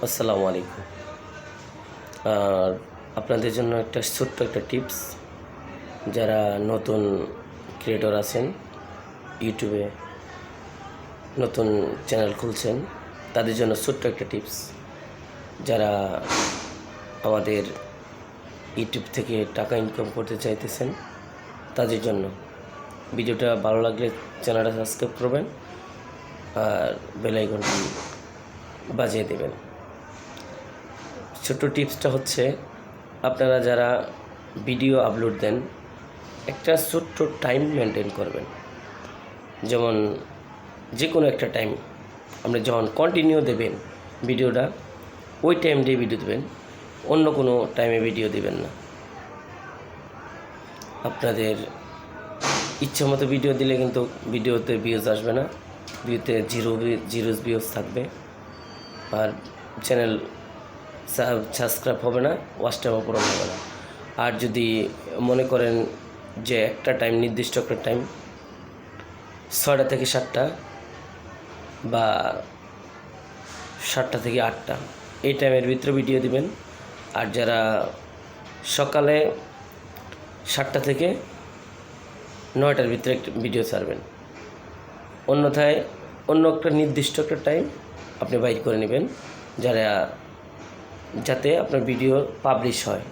আসসালামু আলাইকুম। আর আপনাদের জন্য একটা ছোট্ট একটা টিপস, যারা নতুন ক্রিয়েটর আছেন, ইউটিউবে নতুন চ্যানেল খুলছেন, তাদের জন্য ছোট্ট একটা টিপস। যারা আমাদের ইউটিউব থেকে টাকা ইনকাম করতে চাইতেছেন, তাদের জন্য ভিডিওটা ভালো লাগলে চ্যানেলটা সাবস্ক্রাইব করবেন আর বেল আইকনটি বাজিয়ে দেবেন। ছোট্ট টিপসটা হচ্ছে, আপনারা যারা ভিডিও আপলোড দেন, একটা ছোট্ট টাইম মেনটেন করবেন। যেমন যে কোনো একটা টাইম আপনি যখন কন্টিনিউ দেবেন ভিডিওটা, ওই টাইম দিয়ে ভিডিও দেবেন, অন্য কোনো টাইমে ভিডিও দেবেন না। আপনাদের ইচ্ছা মতো ভিডিও দিলে কিন্তু ভিডিওতে ভিউজ আসবে না, ভিডিওতে জিরো ভিউজ থাকবে, আর চ্যানেল সাবস্ক্রাইব হবে না, ওয়াচ টাইমও পূরণ হবে না। আর যদি মনে করেন যে একটা টাইম, নির্দিষ্ট একটা টাইম 6টা থেকে 7টা বা 7টা থেকে 8টা, এই টাইমের ভিতরে ভিডিও দিবেন। আর যারা সকালে 7টা থেকে 9টার ভিতরে একটা ভিডিও ছাড়বেন। অন্যথায় অন্য একটা নির্দিষ্ট একটা টাইম আপনি বাইর করে নেবেন, যাতে আপনার ভিডিও পাবলিশ হয়,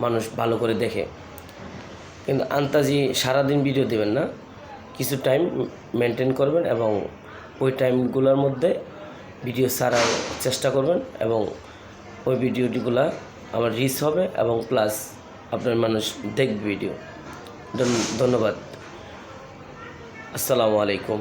মানুষ ভালো করে দেখে। কিন্তু আন্তাজি সারাদিন ভিডিও দেবেন না, কিছু টাইম মেনটেন করবেন এবং ওই টাইমগুলোর মধ্যে ভিডিও ছাড়ার চেষ্টা করবেন, এবং ওই ভিডিওটিগুলো আমার রিচ হবে এবং প্লাস আপনার মানুষ দেখবে ভিডিও। ধন্যবাদ। আসসালামু আলাইকুম।